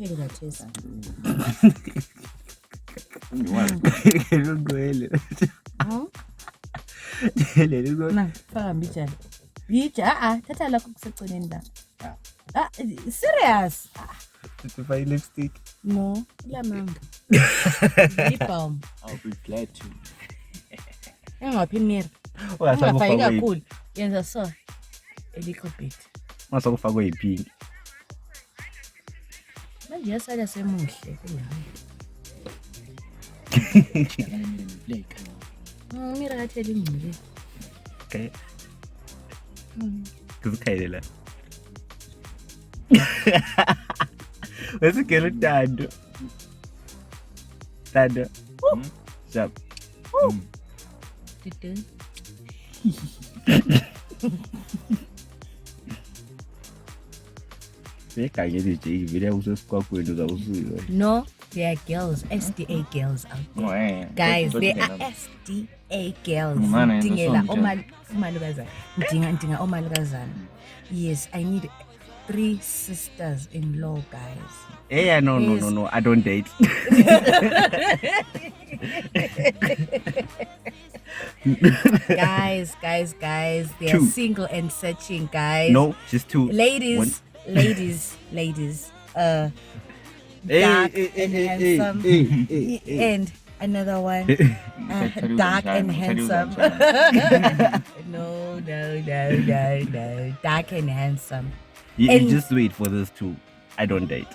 Kuphele kathesi. Na, faka mbijana. Bija, thatha lakho kuseceleni la. Serious? To buy lipstick? No, lamanga. Lip balm. I'll be glad to. Engaphi mirror. Ungafaki kakhulu. Yenza so. A little bit. Mase kufakwe ipink. Manje yasala semuhle kulami. Mira kathela ingcile. Okay. Kuzikhayelela. Wesigela uTando. Tando. Jump. Did No, they are girls, SDA girls out there. Guys, they are SDA girls. Yes, I need 3 sisters-in-law, guys. Yeah, no, I don't date. Guys, they are single and searching, guys. No, just 2. Ladies. Dark and handsome. And another one, dark and handsome. No. Dark and handsome. You just wait for those 2. I don't date.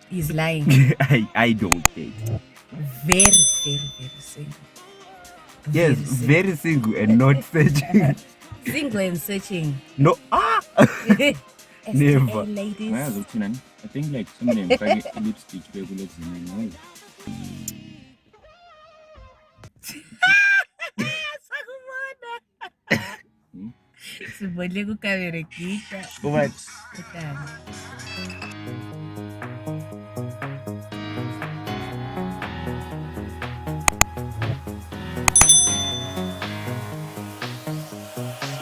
He's lying. I don't date. Very single. Yes, very single and not searching. Single and searching. No. Never. Ladies. I think like some of them lipstick regulars in Sibole kukaberekita. What?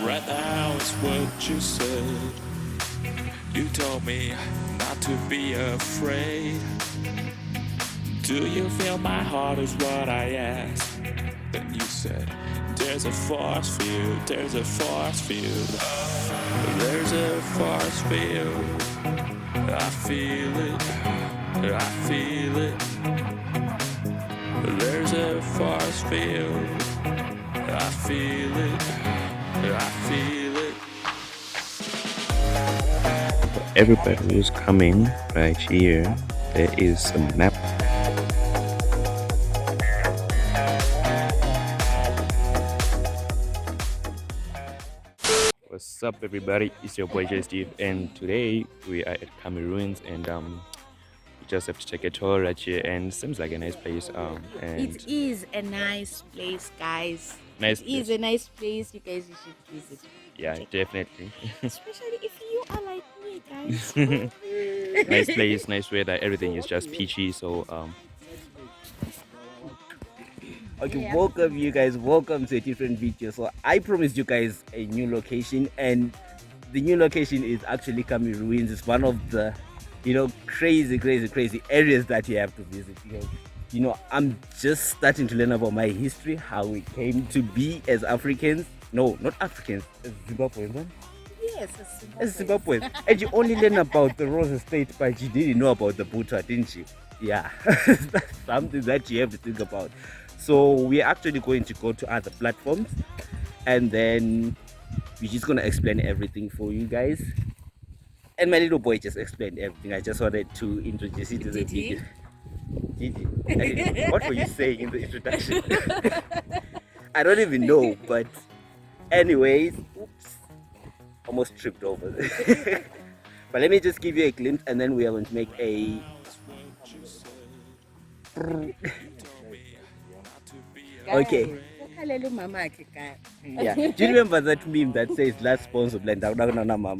Right now it's what you said. You told me not to be afraid. Do you feel my heart is what I asked? Then you said, there's a force field, there's a force field. There's a force field. I feel it, I feel it. There's a force field. I feel it, I feel it. Everybody who's coming right here, there is a map. What's up, everybody? It's your boy Steve, and today we are at Khami Ruins, and we just have to take a tour right here, and seems like a nice place. And it is a nice place, guys. Nice. It is a nice place. You guys should visit. Yeah, definitely. Especially if you are like me, guys. Nice place, nice weather. Everything is just peachy. So Okay, welcome you guys. Welcome to a different video. So I promised you guys a new location, and the new location is actually Khami Ruins. It's one of the, crazy areas that you have to visit. I'm just starting to learn about my history, how we came to be as Africans. No, not Africans, as Zimbabweans. Yes, as Zimbabweans. And you only learn about the Rose Estate, but you didn't know about the Butua, didn't you? Yeah, that's something that you have to think about. So we're actually going to go to other platforms, and then we're just going to explain everything for you guys. And my little boy just explained everything. I just wanted to introduce you to the video. Gigi, what were you saying in the introduction? I don't even know, but anyways, oops, almost tripped over. But let me just give you a glimpse, and then we are going to make a okay. Yeah. Do you remember that meme that says last sponsor blend? Mama?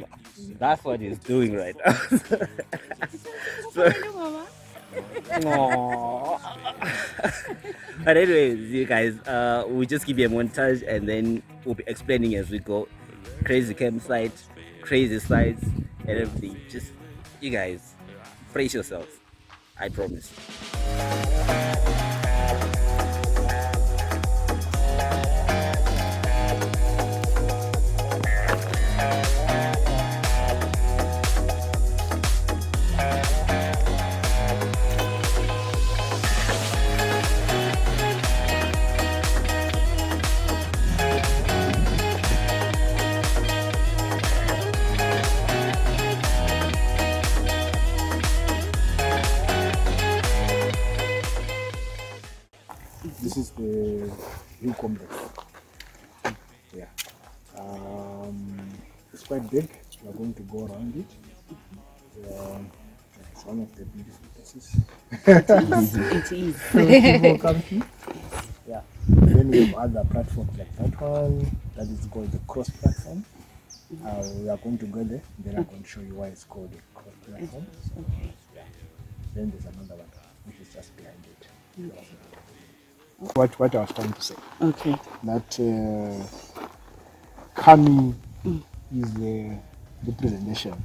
That's what he's doing right now. So, but anyways, you guys, we'll just give you a montage, and then we'll be explaining as we go. Crazy campsite, crazy sites, and everything. Just, you guys, brace yourselves. I promise. This is the view complex. Yeah. It's quite big. We are going to go around it. It's one of the beautiful places. It is. People come to. Yeah. Then we have other platforms like that one. That is called the cross platform. We are going to go there. Then I'm going to show you why it's called the cross platform. Okay. Yeah. Then there's another one which is just behind it. What I was trying to say. Okay. That Khami is the representation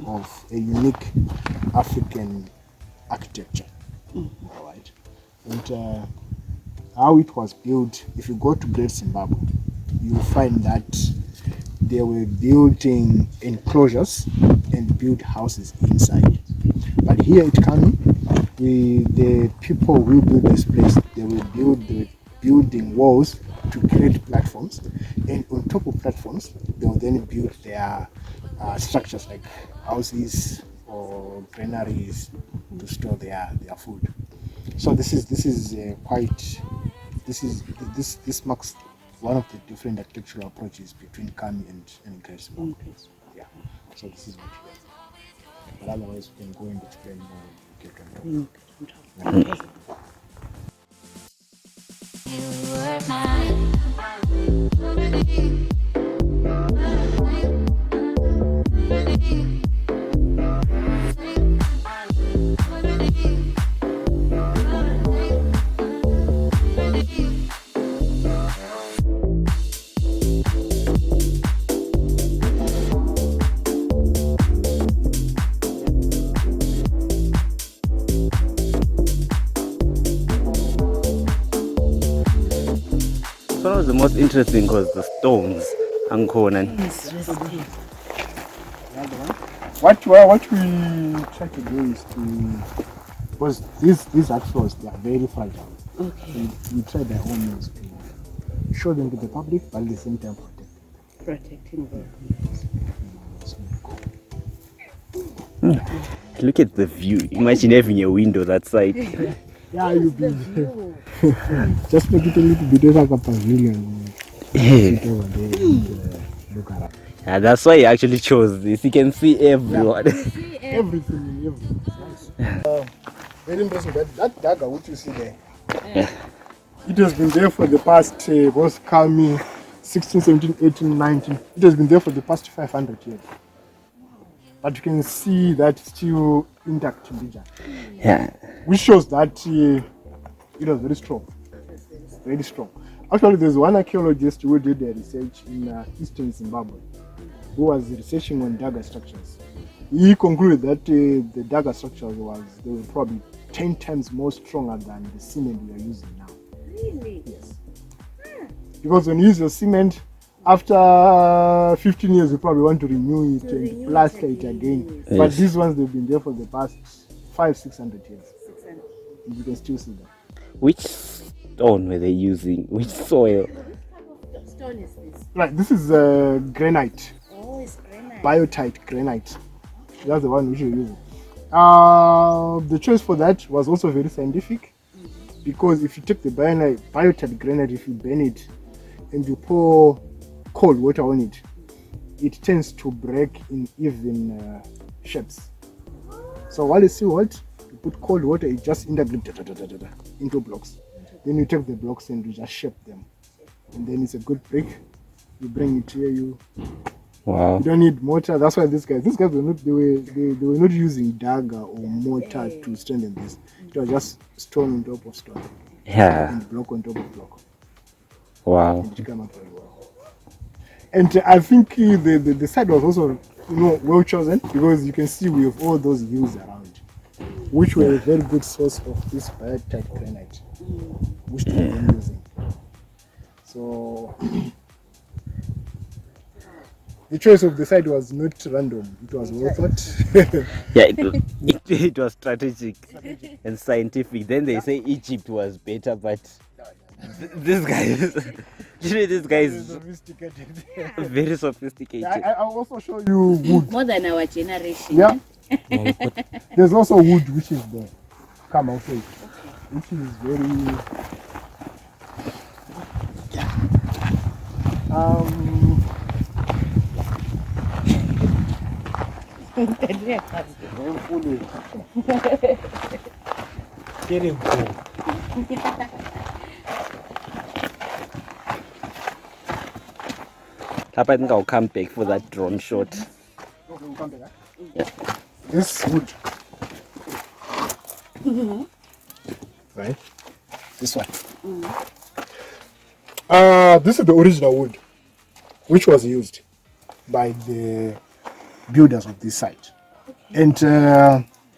of a unique African architecture. All right. And how it was built, if you go to Great Zimbabwe, you'll find that they were building enclosures and built houses inside. But here at Khami, the people who built this place, they were building walls to create platforms, and on top of platforms, they will then build their structures like houses or granaries to store their food. So this marks one of the different architectural approaches between Khami and Great Zimbabwe. Yeah. So this is what we have. But otherwise, we can go and explain more. Okay. So one of the most interesting was the stones. What we try to do is because these art floors, they are very fragile. Okay. We try by all means to show them to the public, but at the same time Protecting them. Look at the view. Imagine having a window that side. Yeah, you be just make it a little bit like a pavilion. Sit over there and look around. Yeah, that's why he actually chose this. You can see everyone. Everything. It's nice. Very impressive. That dagger which you see there. It has been there for the past, both Khami, 16, 17, 18, 19. It has been there for the past 500 years. But you can see that still intact region. Yeah. Which shows that it was very strong. Very strong. Actually, there's one archaeologist who did a research in eastern Zimbabwe who was researching on dagger structures. He concluded that the dagger structures they were probably 10 times more stronger than the cement we are using now. Really? Yes. Because when you use your cement, after 15 years, you probably want to renew it and plaster it again. Yes. But these ones, they've been there for the past 500-600 years. And you can still see them. Which stone were they using? Which soil? What stone is this? Right, this is granite. Oh, it's granite. Biotite granite. That's the one which we're using. The choice for that was also very scientific, because if you take the biotite granite, if you burn it and you pour cold water on it, it tends to break in even shapes. So while it's still hot, you put cold water, it just integrates into blocks. Then you take the blocks and you just shape them, and then it's a good brick. You bring it here. Wow. You don't need mortar. That's why these guys were not they were not using dagger or mortar to strengthen this. It was just stone on top of stone. Yeah. And block on top of block. Wow. And it came out very well. And I think the site was also well chosen, because you can see we have all those views around. which were a very good source of this biotite granite, which they have been using. So the choice of the site was not random, it was well thought. Yeah, it was strategic and scientific. Then they say Egypt was better, but this guy is, this guy is Sophisticated. very sophisticated. I'll also show you wood. More than our generation. Yeah. There's also wood which is there. Come outside. Which is very getting cool. I think I'll come back for that drone shot. Okay, we'll come back. Yeah. This wood. Right? This one. This is the original wood which was used by the builders of this site. And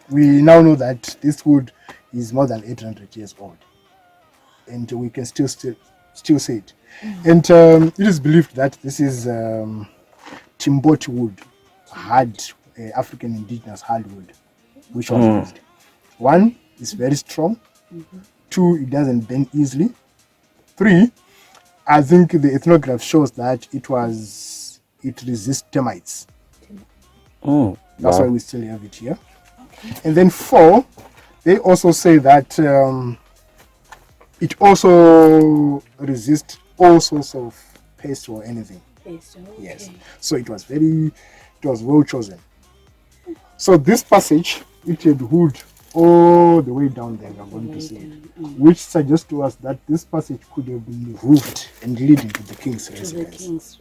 we now know that this wood is more than 800 years old. And we can still say it. And it is believed that this is Timboti wood, hard African indigenous hardwood, which was used. One, it's very strong. Two, it doesn't bend easily. Three, I think the ethnograph shows that it resists termites. That's why we still have it here. And then four, they also say that it also resists all sorts of pests or anything. Yes. So it was well chosen. So this passage, it had wood all the way down there, we're going to see, which suggests to us that this passage could have been roofed and leading to the king's residence.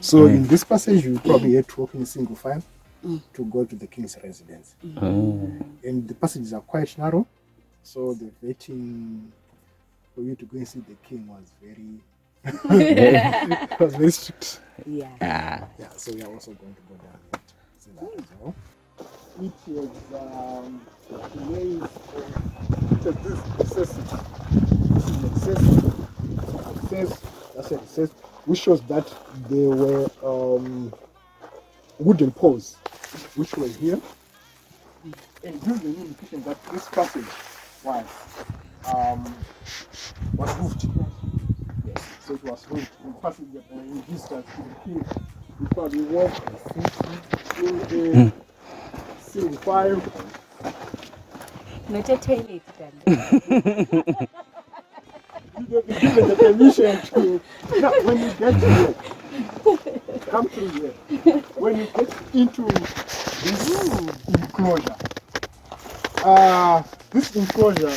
So in this passage, you probably had to walk in single file to go to the king's residence. And the passages are quite narrow, so the vetting for you to go and see the king was very strict. Yeah, so we are also going to go down and see that as well. It was ways of this necessity. Which shows that there were wooden poles which were here. And this is the indication that this passage was roofed. Yes, so it was roofed. In passage in distance to the king, we probably walked through the ceiling fire. Not a toilet, You've been given the permission to. Now, when you get here, come through here. When you get into this enclosure,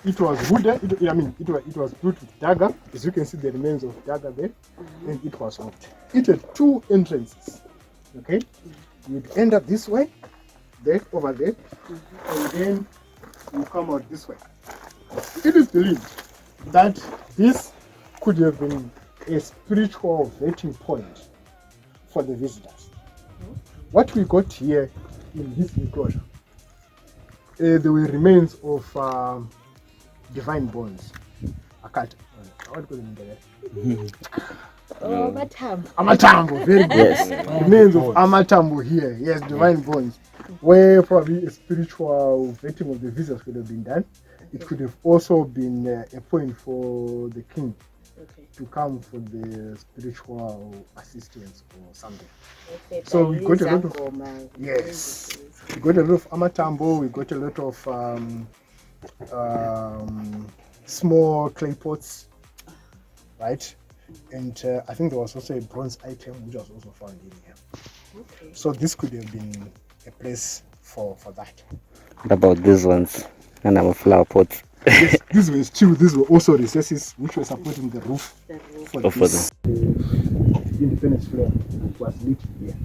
it was wooden. It was built with dagger. As you can see, the remains of dagger there, and it was roofed. It had two entrances. Okay, you'd enter this way, there over there, and then you come out this way. It is believed that this could have been a spiritual vetting point for the visitors. What we got here in this enclosure, there were remains of divine bones. Amatambo, very good. Yes. Remains of Amatambo here, yes, divine bones, where probably a spiritual vetting of the visitors could have been done. It could have also been a point for the king to come for the spiritual assistance or something. So we got a lot of we got a lot of Amatambo, we got a lot of small clay pots, right? And I think there was also a bronze item which was also found in here. So this could have been a place for that. What about these ones? And our flower pots. Yes, these were also recesses which were supporting the roof for this independence flare. It was lit here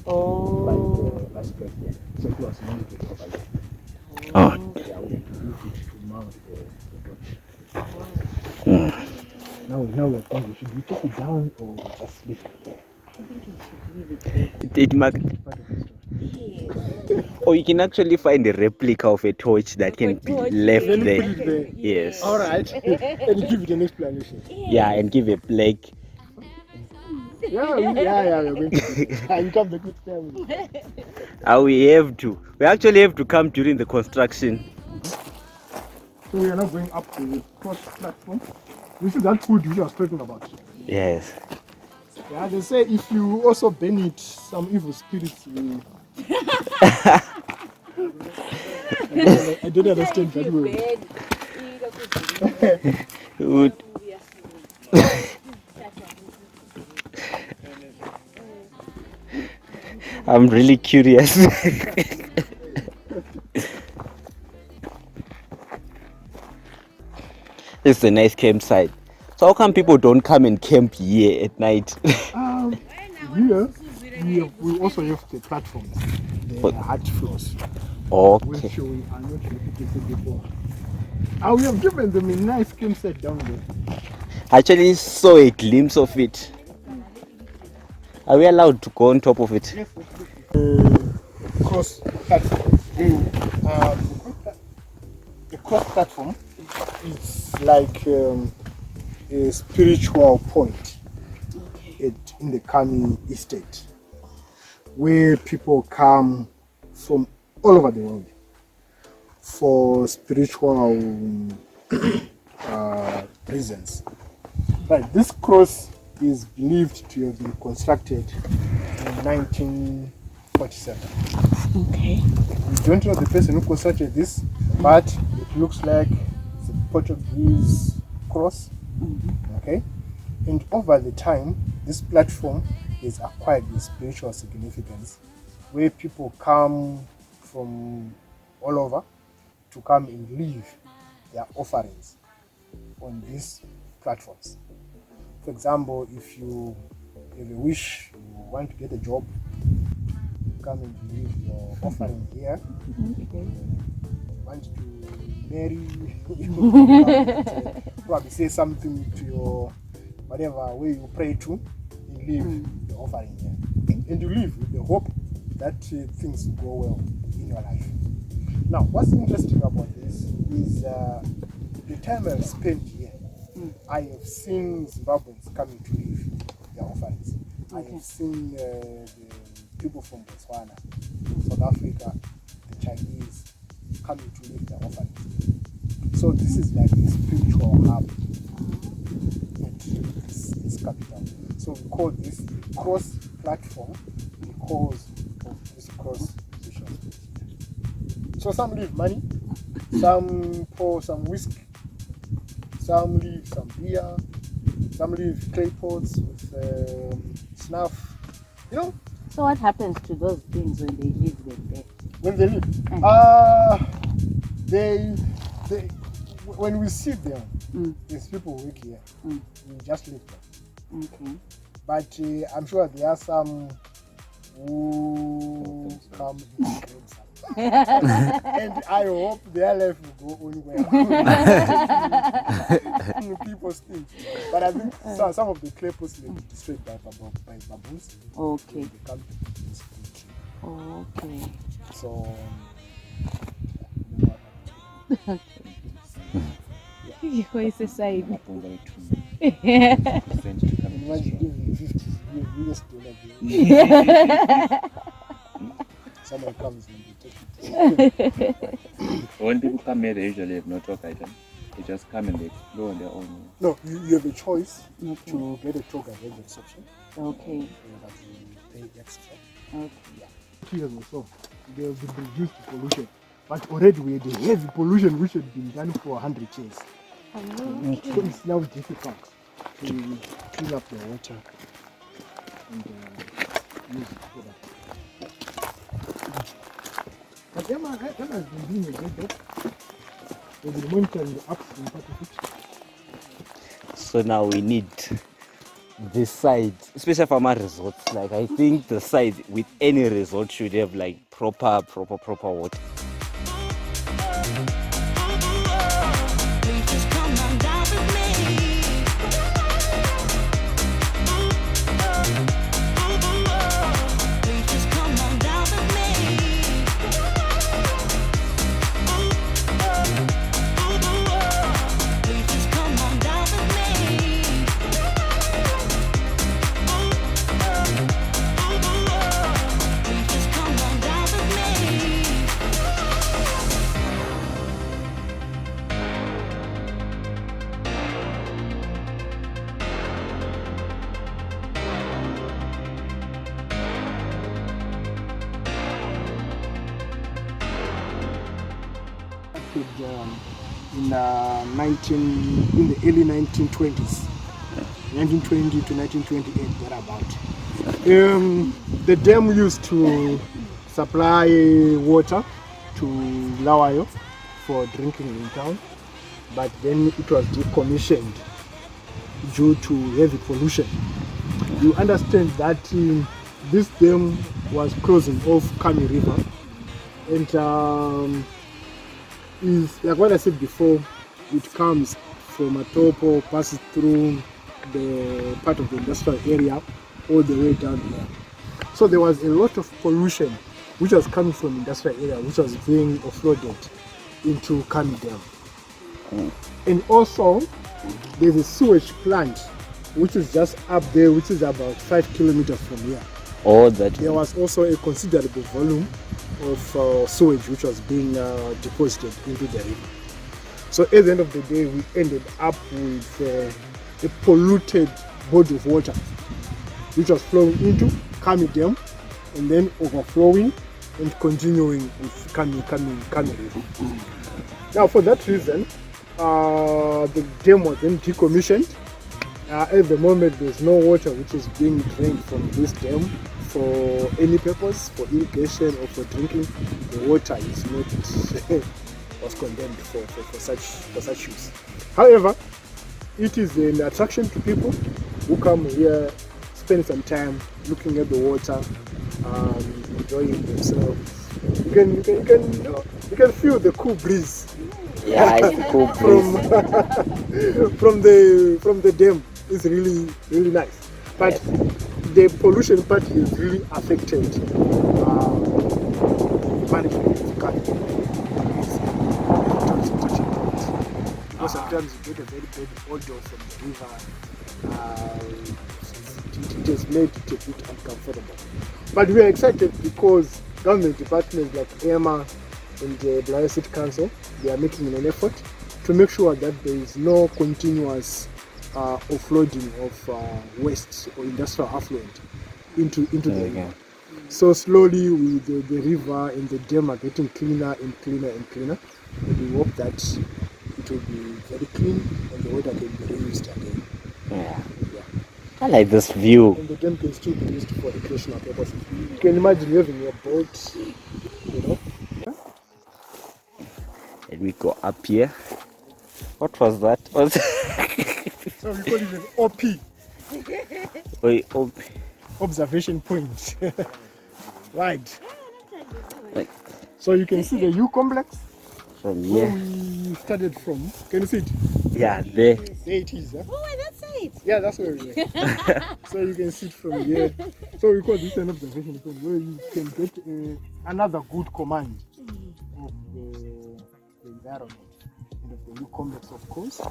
by the vice president. So it was mounted over here. Yeah, we had to use it to mount the torch. Now we're thinking, should we take it down or just leave it there? I think you should leave it there. It might. Part of the story. Or you can actually find a replica of a torch that can be left Then there. put it there. Yes. All right. And give it an explanation. Yeah, and give a plaque. Yeah, we're going to do that. And come back with family. We have to. We actually have to come during the construction. So we are now going up to the cross platform. This is that food which I was talking about. Yes. Yeah, they say if you also burn it, some evil spirits will. I don't understand that word. Good. I'm really curious. It's a nice campsite. So how come people don't come and camp here at night? Here, we also have the platforms, the hard floors, Okay. which we are not replicated before. We have given them a nice campsite down there. I actually saw a glimpse of it. Are we allowed to go on top of it? Yes, cross platform. The cross platform is like a spiritual point in the Khami estate, where people come from all over the world for spiritual reasons. But this cross is believed to have been constructed in 1947. Okay. We don't know the person who constructed this, but it looks like it's a Portuguese cross. Okay, and over the time, this platform is acquired with spiritual significance, where people come from all over to come and leave their offerings on these platforms. For example, if you have a wish, you want to get a job, you come and leave your offering here. Okay. Want to marry, probably say something to your whatever way you pray to, you leave the offering here. And you leave with the hope that things will go well in your life. Now, what's interesting about this is the time I've spent here, I have seen Zimbabweans coming to leave their offerings. I have seen the people from Botswana, South Africa, the Chinese coming to leave their offerings. So this is like a spiritual hub at this capital. So we call this cross platform because of this cross position. So some leave money, some pour some whiskey, some leave some beer, some leave clay pots with snuff, you know. So what happens to those things when they leave them there? When they leave, they when we see them, there's people who work here, we just leave them. Okay. But I'm sure there are some who come and grab some. And I hope their life will go on well. People's things. But I think some of the clay pots may be destroyed by baboons. Okay. They come to this country. Okay. So, What is the side? imagine giving 50 US dollar bill. Someone comes and they take it. When people come here, they usually have no talk item. They just come and they explore on their own. No, you have a choice to get a tour guide exception. Okay. But you pay extra. Okay. 2 years or so, they have reduced the pollution. But already we had a heavy pollution which had been done for 100 years. So it's now difficult to clean up the water and use it for that. But Emma has been doing a good job. They've been monitoring the ups and part of it. So now we need this side, especially for my resorts. Like I think the side with any resort should have like proper water. Please just come on down with me. Please just come on down with me. constructed in the early 1920s, 1920 to 1928, thereabout. The dam used to supply water to Bulawayo for drinking in town, but then it was decommissioned due to heavy pollution. You understand that this dam was closing off Khami River, and is like what I said before, it comes from Atopo, passes through the part of the industrial area all the way down there. So there was a lot of pollution which was coming from industrial area, which was being offloaded into Khami Dam. And also there's a sewage plant which is just up there, which is about 5 kilometers from here. All that. There was also a considerable volume of sewage which was being deposited into the river. So at the end of the day, we ended up with a polluted body of water which was flowing into Khami Dam and then overflowing and continuing with Khami River. Now, for that reason, the dam was then decommissioned. At the moment, there's no water which is being drained from this dam for any purpose, for irrigation or for drinking. The water is not was condemned for such use. However, it is an attraction to people who come here, spend some time looking at the water, enjoying themselves. You can feel the cool breeze. Yeah, it's a cool breeze. from the dam. It's really nice. But the pollution part is really affected management of Khami. Because sometimes you get a very bad odor from the river. It has made it a bit uncomfortable. But we are excited because government departments like EMA and the Bulawayo City Council, they are making an effort to make sure that there is no continuous offloading of waste or industrial effluent into the river. So slowly the river and the dam are getting cleaner and cleaner and cleaner, and we hope that it will be very clean and the water can be reused again. Yeah. I like this view. And the dam can still be used for recreational purposes. You can imagine having your boat, you know. And we go up here. What was that? So we call it an OP. OP. Observation point. Right. Like, so you can see the U complex from where here. we started from. Can you see it? Yeah, there. There it is. Huh? Oh, that's it. Yeah, that's where we were. So you can see it from here. So we call this an observation point where you can get another good command of the environment and of the U complex, of course.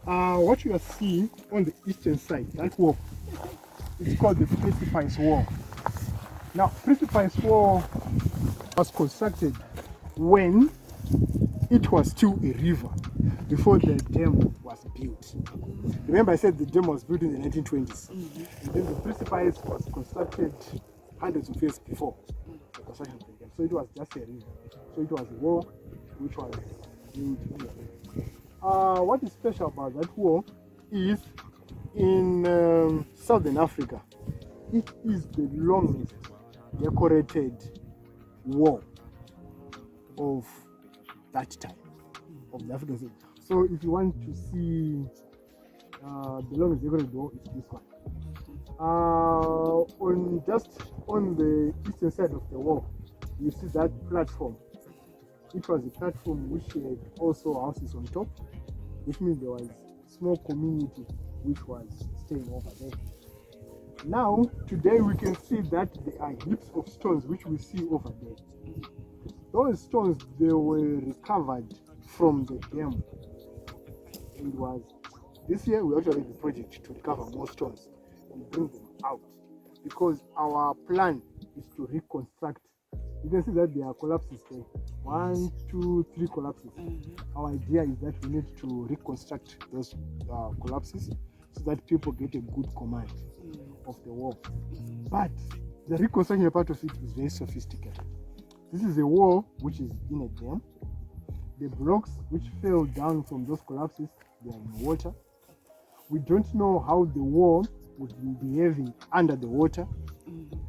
What you are seeing on the eastern side, that wall, it's called the Precipice Wall. Now, Precipice Wall was constructed when it was still a river, before the dam was built. Remember I said the dam was built in the 1920s. And then the Precipice was constructed hundreds of years before the construction of the dam. So it was just a river. So it was a wall which was built in the river. What is special about that wall is in Southern Africa, it is the longest decorated wall of that time, of the African state. So if you want to see the longest decorated wall, it's this one. On the eastern side of the wall, you see that platform. It was a platform which had also houses on top, which means there was a small community which was staying over there. Now, today we can see that there are heaps of stones which we see over there. Those stones, they were recovered from the dam. It was this year we actually did the project to recover more stones and bring them out, because our plan is to reconstruct. You can see that there are collapses there. 1, 2, 3 collapses. Our idea is that we need to reconstruct those collapses so that people get a good command of the wall. But the reconstruction part of it is very sophisticated. This is a wall which is in a dam. the blocks which fell down from those collapses, they are in water. We don't know how the wall would be behaving under the water.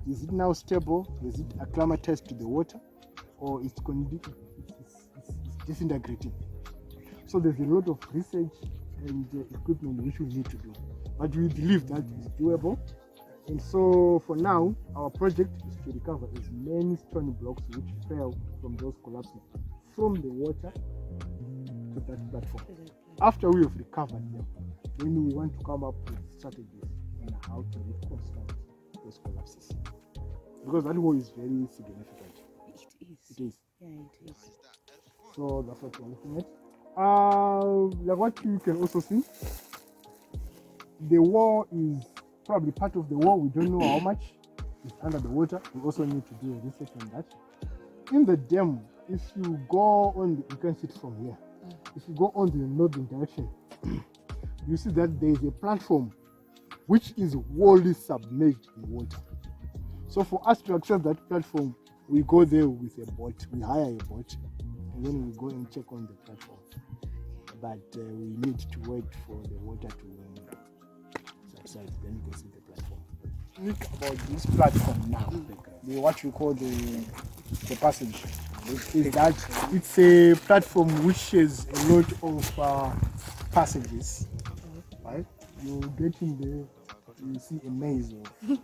Is it now stable? Is it acclimatized to the water? Or it's disintegrating? So there's a lot of research and equipment which we need to do. But we believe that is doable. And so for now, our project is to recover as many stone blocks which fell from those collapses from the water to that platform. After we have recovered them, then we want to come up with strategies on how to reconstruct those collapses. Because that wall is very significant. It is. Yeah, it is. So that's what we're looking at. Like what you can also see, the wall is probably part of the wall. We don't know how much is under the water. We also need to do a research on that. In the dam, if you go on, you can see it from here. If you go on the northern direction, you see that there is a platform which is wholly submerged in water. So for us to access that platform, we go there with a boat. We hire a boat, and then we go and check on the platform. But we need to wait for the water to subside. Then we can see the platform. Think about this platform now. What we call the passage. Is that it's a platform which has a lot of passages. Right? You get in there, you see a maze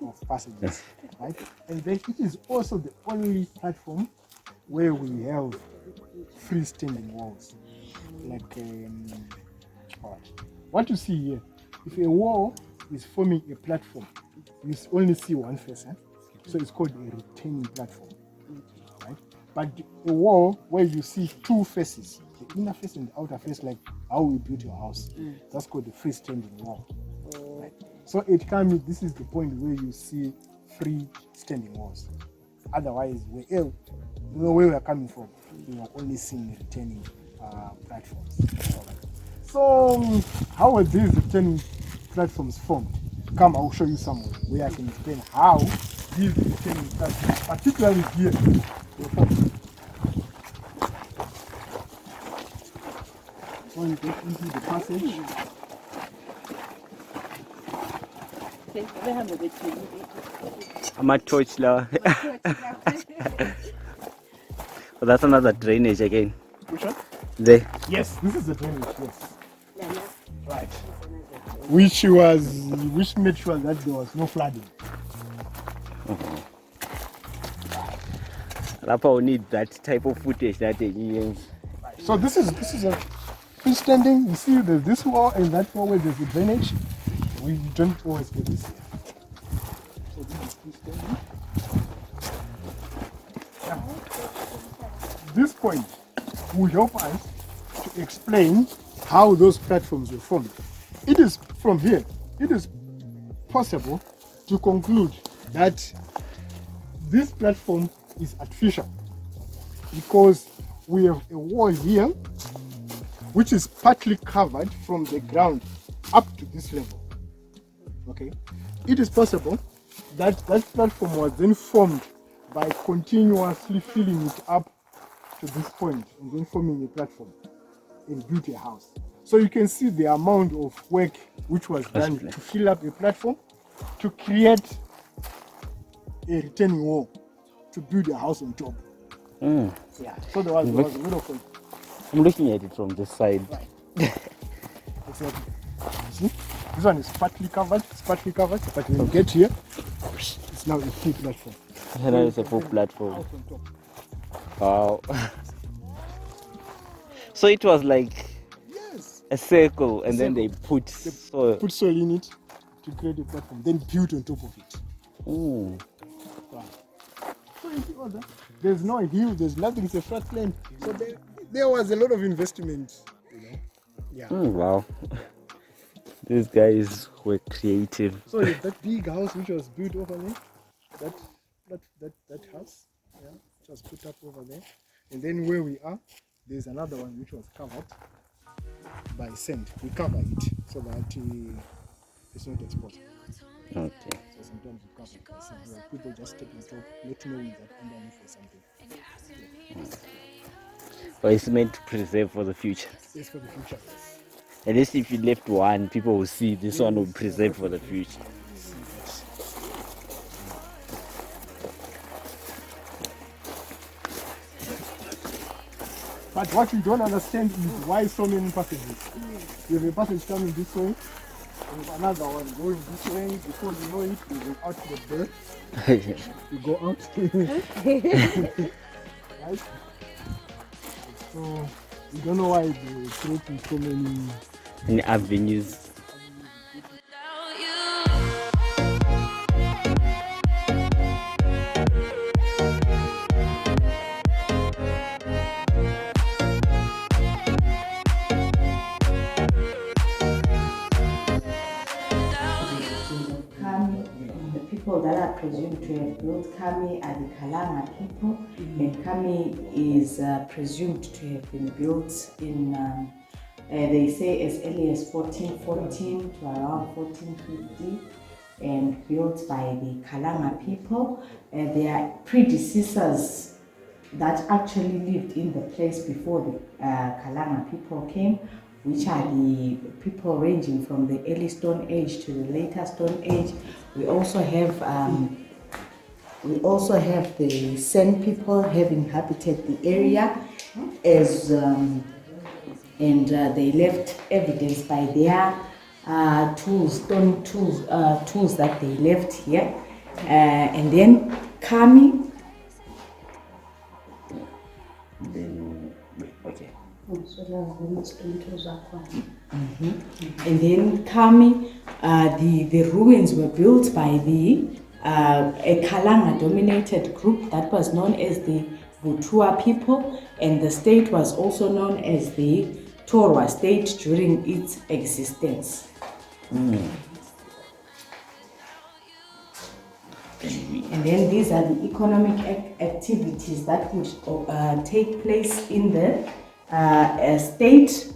of passages. Right? And then it is also the only platform where we have freestanding walls. Like what you see here, if a wall is forming a platform, you only see one face, so it's called a retaining platform. Right? But a wall where you see two faces, the inner face and the outer face, like how we built your house, that's called the freestanding wall. Right? So at Khami, this is the point where you see freestanding walls. Otherwise, where we are coming from, we are only seeing retaining platforms. So, how are these retaining platforms formed? Come, I'll show you somewhere where I can explain how these retaining platforms, particularly here, were formed. So you get into the passage. I'm a torch now. Oh, that's another drainage again. Which one? There. Yes, this is the drainage, yes. Right. Which made sure that there was no flooding. Rapa will need that type of footage that they use. So this is a freestanding. You see there's this wall and that wall where there's a drainage. We don't always get this here. So this is freestanding. Now, this point will help us to explain how those platforms were formed. It is from here, it is possible to conclude that this platform is artificial because we have a wall here which is partly covered from the ground up to this level. Okay, it is possible that that platform was then formed by continuously filling it up to this point and then forming a platform and built a house. So you can see the amount of work which was done to fill up a platform, to create a retaining wall, to build a house on top. Yeah, so there was a lot of work. I'm looking at it from this side. Right. Exactly. You see, this one is partly covered, but when you get here, it's now a full platform. Now it's a full platform. House on top. Wow. So it was like Yes. a circle and then they put soil. Put soil in it to create a platform, then build on top of it. Ooh. Right. So you see all that? There's no hill, there's nothing, it's a flat land. So there was a lot of investment, you know. Yeah. Wow. These guys were creative. So that big house which was built over there, that house, yeah, it was put up over there. And then where we are, there's another one which was covered by sand. We cover it so that it's not exposed. Okay. So sometimes we cover it by sand. Where people just take on top, not knowing that underneath is something. But it's meant to preserve for the future. It's for the future. Yes. At least if you left one, people will see this one will be preserved for the future. But what you don't understand is why so many passages. You have a passage coming this way, and another one going this way. Before you know it, you go out the bed. You go out. Right? So you don't know why they create so many And avenues. Khami, the people that are presumed to have built Khami are the Kalanga people, and Khami is presumed to have been built in, they say as early as 1414 to around 1450, and built by the Kalanga people. Their predecessors that actually lived in the place before the Kalanga people came, which are the people ranging from the early Stone Age to the later Stone Age. We also have the San people have inhabited the area as and they left evidence by their stone tools that they left here, and then Khami. Then, okay. And then Khami, the ruins were built by a Kalanga dominated group that was known as the Butua people, and the state was also known as the Torwa state during its existence. And then these are the economic activities that would take place in the state.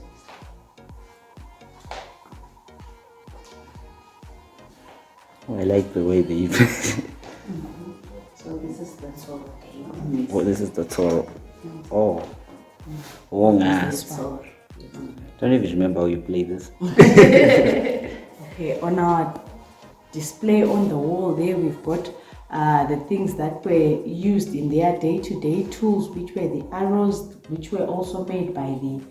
Oh, I like the way they. So this is the Torwa. Oh, this is the Torwa. Oh. Oh, man. Don't even remember how you play this. Okay, on our display on the wall there, we've got the things that were used in their day-to-day tools, which were the arrows, which were also made by the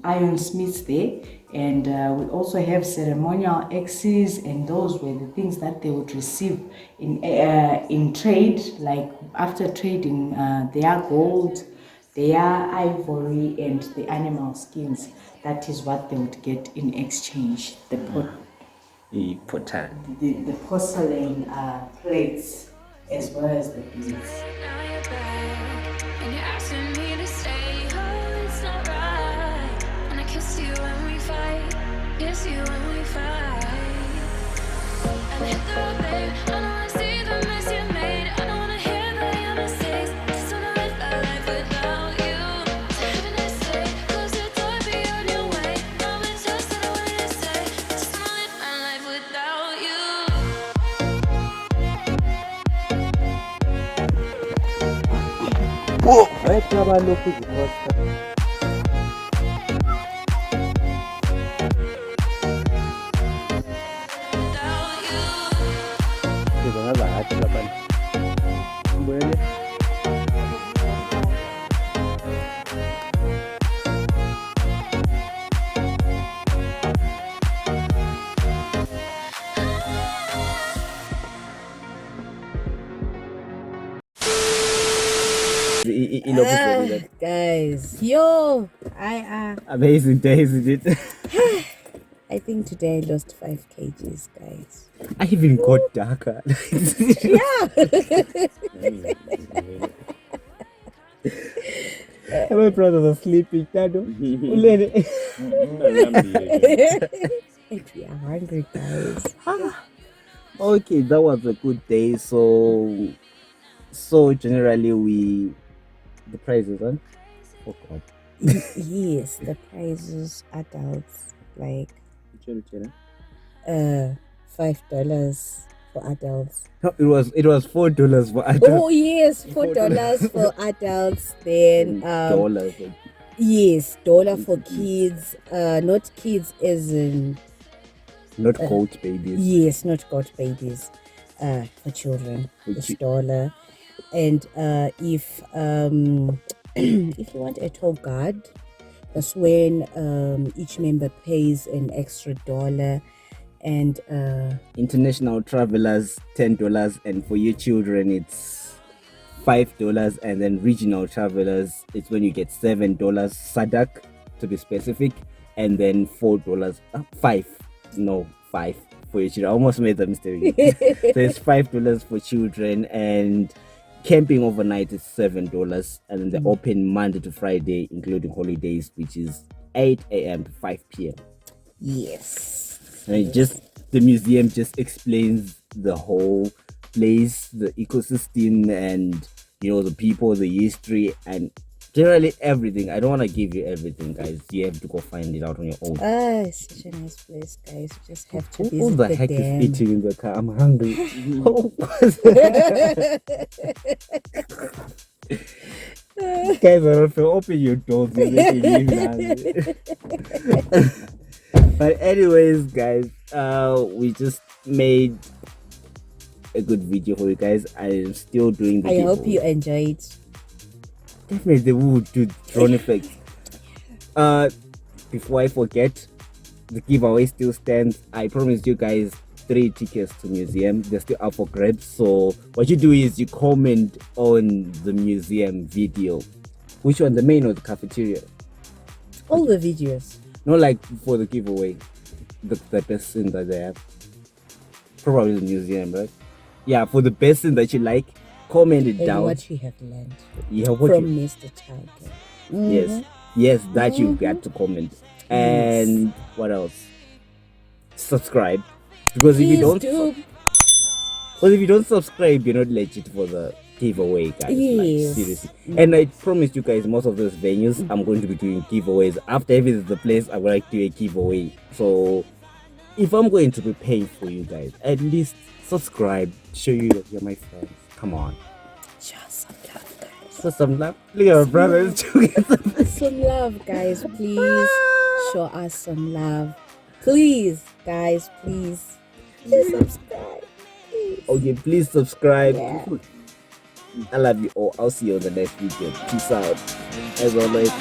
ironsmiths there. And we also have ceremonial axes, and those were the things that they would receive in trade, like after trading their gold, their ivory, and the animal skins. That is what they would get in exchange. The porcelain plates, as well as the beads. Now you're back, and you're asking me to stay. Oh, it's not right. And I kiss you when we fight, kiss you when we fight. And hit the road, babe. I don't wanna see the mess you made. I don't wanna hear about your mistakes. Just wanna live my life without you. So heaven I say, close the door, be on your way. No, it's just that I wanted to say. Just wanna live my life without you. Why trouble look with the Guys, amazing day, isn't it? I think today I lost 5 kgs, guys. I even got darker. My brothers are sleeping. Tado. We are hungry, guys. Okay, that was a good day. So generally the prices, huh? Oh God. Yes, the prices adults like $5, $5 for adults. No, it was $4 for adults. Oh yes, $4 for adults. Then dollars. yes, $1 for kids. Not kids as in not goat babies. yes, not goat babies. For children, it's $1. And if if you want a tour guide, that's when each member pays an extra $1. And international travelers $10, and for your children it's $5. And then regional travelers, it's when you get $7 Sadak to be specific, and then $4 5 for your children. I almost made that mistake. So it's $5 for children, and camping overnight is $7, and then they're open Monday to Friday including holidays, which is 8 a.m. to 5 p.m. yes. And the museum just explains the whole place, the ecosystem, and the people, the history, and generally everything. I don't want to give you everything, guys. You have to go find it out on your own. It's such a nice place, guys. You just have to visit Who the heck dam. is eating in the car? I'm hungry. Guys, I don't feel open your doors. You're making me hungry. But anyways, guys, we just made a good video for you guys. I'm still doing the I giveaway. hope you enjoyed. Definitely we will do drone effects. Before I forget, the giveaway still stands. I promised you guys 3 tickets to museum. They're still up for grabs. So what you do is you comment on the museum video. Which one, the main or the cafeteria? All the videos. Not like for the giveaway, the best scene that they have. Probably the museum, right? Yeah, for the best scene that you like, comment it And down. what you have learned Yeah, what from you, Mr. Childcare. yes, that you got to comment. And what else? Subscribe, because if you don't, because if you don't subscribe, you're not legit for the giveaway, guys. Like, seriously. And I promised you guys, most of those venues I'm going to be doing giveaways. After I visit the place, I'm going to do a giveaway. So if I'm going to be paying for you guys, at least subscribe, show you that you're my friends. Come on, Show some love, guys. show some love. Look at our brothers together. Some love, guys. Please show us some love. Please, guys. Please subscribe. Please. Okay, please subscribe. Yeah. I love you all. I'll see you on the next video. Peace out. As always.